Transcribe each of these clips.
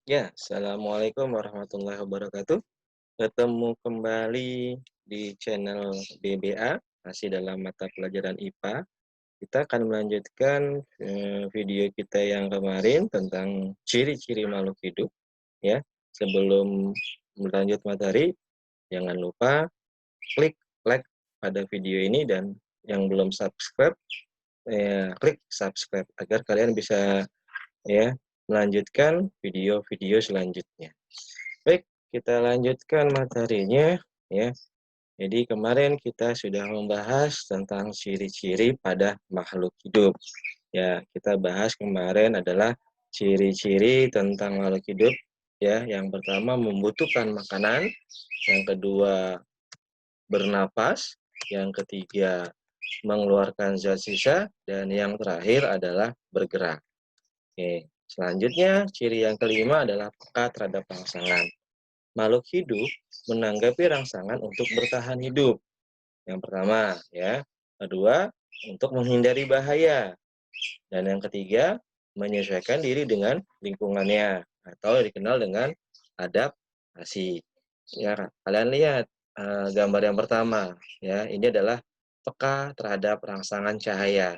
Ya, assalamualaikum warahmatullahi wabarakatuh. Ketemu kembali di channel BBA, masih dalam mata pelajaran IPA. Kita akan melanjutkan video kita yang kemarin tentang ciri-ciri makhluk hidup. Ya, sebelum berlanjut materi, jangan lupa klik like pada video ini dan yang belum subscribe, klik subscribe agar kalian bisa ya melanjutkan video-video selanjutnya. Baik, kita lanjutkan materinya ya. Jadi kemarin kita sudah membahas tentang ciri-ciri pada makhluk hidup. Ya, kita bahas kemarin adalah ciri-ciri tentang makhluk hidup ya. Yang pertama membutuhkan makanan, yang kedua bernapas, yang ketiga mengeluarkan zat sisa, dan yang terakhir adalah bergerak. Oke, selanjutnya ciri yang kelima adalah peka terhadap rangsangan. Makhluk hidup menanggapi rangsangan untuk bertahan hidup. Yang pertama, ya. Kedua, untuk menghindari bahaya. Dan yang ketiga, menyesuaikan diri dengan lingkungannya atau dikenal dengan adaptasi. Ya, kalian lihat gambar yang pertama, ya. Ini adalah peka terhadap rangsangan cahaya.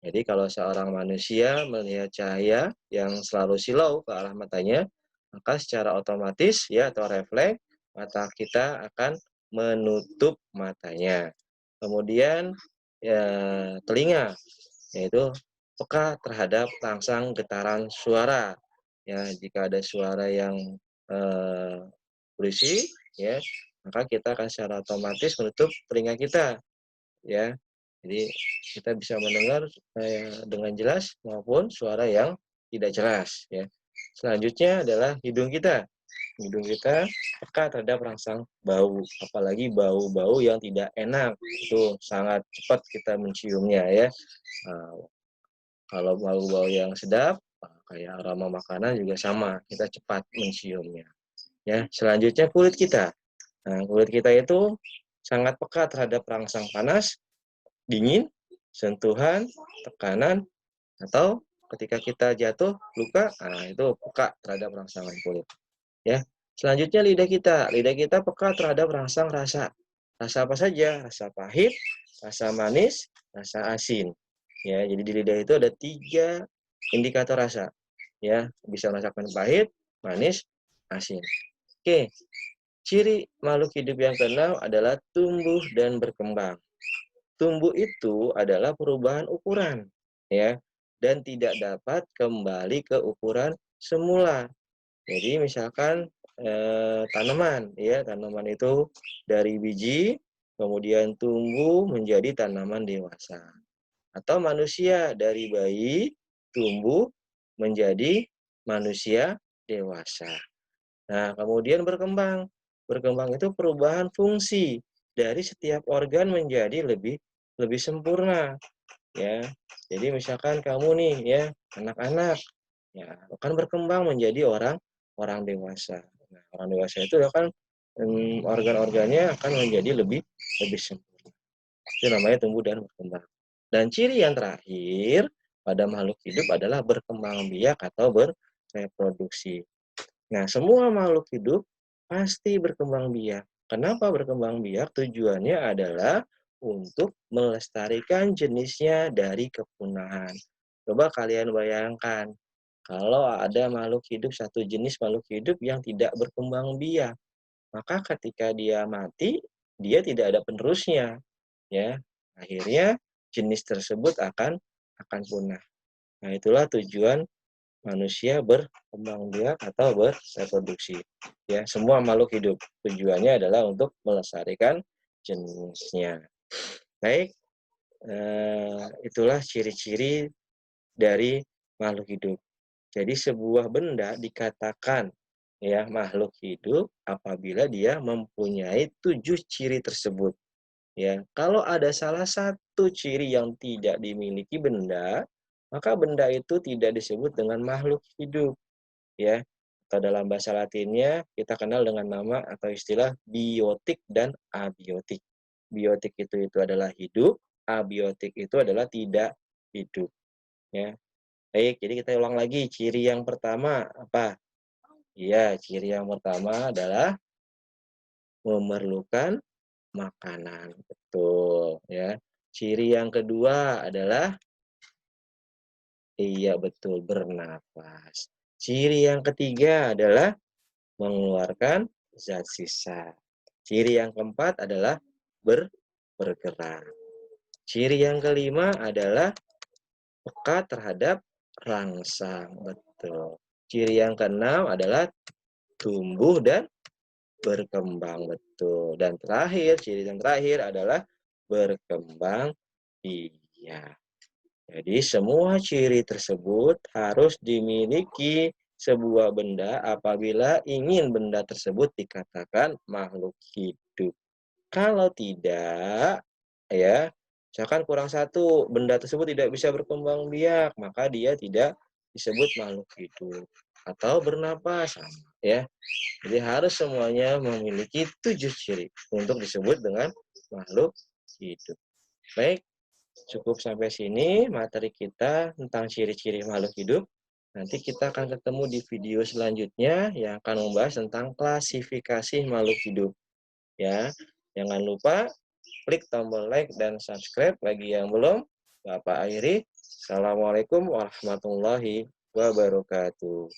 Jadi kalau seorang manusia melihat cahaya yang selalu silau ke arah matanya, maka secara otomatis ya atau refleks mata kita akan menutup matanya. Kemudian ya telinga yaitu peka terhadap rangsang getaran suara. Ya, jika ada suara yang berisik ya, maka kita akan secara otomatis menutup telinga kita ya. Jadi kita bisa mendengar dengan jelas maupun suara yang tidak jelas ya. Selanjutnya adalah hidung kita. Hidung kita peka terhadap rangsang bau, apalagi bau-bau yang tidak enak. Itu sangat cepat kita menciumnya ya. Nah, kalau bau-bau yang sedap kayak aroma makanan juga sama, kita cepat menciumnya. Ya, selanjutnya kulit kita. Nah, kulit kita itu sangat peka terhadap rangsang panas, dingin, sentuhan, tekanan, atau ketika kita jatuh, luka, nah itu peka terhadap rangsangan kulit. Ya. Selanjutnya lidah kita. Lidah kita peka terhadap rangsang rasa. Rasa apa saja? Rasa pahit, rasa manis, rasa asin. Ya, jadi di lidah itu ada 3 indikator rasa. Ya, bisa merasakan pahit, manis, asin. Oke, ciri makhluk hidup yang keenam adalah tumbuh dan berkembang. Tumbuh itu adalah perubahan ukuran, ya, dan tidak dapat kembali ke ukuran semula. Jadi misalkan tanaman, ya, tanaman itu dari biji kemudian tumbuh menjadi tanaman dewasa. Atau manusia dari bayi tumbuh menjadi manusia dewasa. Nah, kemudian berkembang. Berkembang itu perubahan fungsi dari setiap organ menjadi lebih lebih sempurna, ya. Jadi misalkan kamu nih ya, anak-anak ya akan berkembang menjadi orang orang dewasa. Nah, orang dewasa itu akan organ-organnya akan menjadi lebih lebih sempurna. Itu namanya tumbuh dan berkembang. Dan ciri yang terakhir pada makhluk hidup adalah berkembang biak atau bereproduksi. Nah, semua makhluk hidup pasti berkembang biak. Kenapa berkembang biak? Tujuannya adalah untuk melestarikan jenisnya dari kepunahan. Coba kalian bayangkan, kalau ada makhluk hidup, satu jenis makhluk hidup yang tidak berkembang biak, maka ketika dia mati, dia tidak ada penerusnya, ya. Akhirnya jenis tersebut akan punah. Nah, itulah tujuan manusia berkembang biak atau bereproduksi. Ya, semua makhluk hidup tujuannya adalah untuk melestarikan jenisnya. Baik, itulah ciri-ciri dari makhluk hidup. Jadi sebuah benda dikatakan ya makhluk hidup apabila dia mempunyai 7 ciri tersebut. Ya, kalau ada salah satu ciri yang tidak dimiliki benda, maka benda itu tidak disebut dengan makhluk hidup, ya. Atau dalam bahasa Latinnya kita kenal dengan nama atau istilah biotik dan abiotik. Biotik itu adalah hidup, abiotik itu adalah tidak hidup, ya. Baik, jadi kita ulang lagi. Ciri yang pertama apa? Iya, ciri yang pertama adalah memerlukan makanan. Betul, ya. Ciri yang kedua adalah iya betul, bernapas. Ciri yang ketiga adalah mengeluarkan zat sisa. Ciri yang keempat adalah bergerak. Ciri yang kelima adalah peka terhadap rangsang. Betul. Ciri yang keenam adalah tumbuh dan berkembang. Betul. Dan terakhir, ciri yang terakhir adalah berkembang biak. Jadi semua ciri tersebut harus dimiliki sebuah benda apabila ingin benda tersebut dikatakan makhluk hidup. Kalau tidak, ya, misalkan kurang satu, benda tersebut tidak bisa berkembang biak, maka dia tidak disebut makhluk hidup atau bernapas, ya. Jadi harus semuanya memiliki 7 ciri untuk disebut dengan makhluk hidup. Baik, cukup sampai sini materi kita tentang ciri-ciri makhluk hidup. Nanti kita akan ketemu di video selanjutnya yang akan membahas tentang klasifikasi makhluk hidup. Ya, jangan lupa klik tombol like dan subscribe bagi yang belum. Bapak akhiri. Assalamualaikum warahmatullahi wabarakatuh.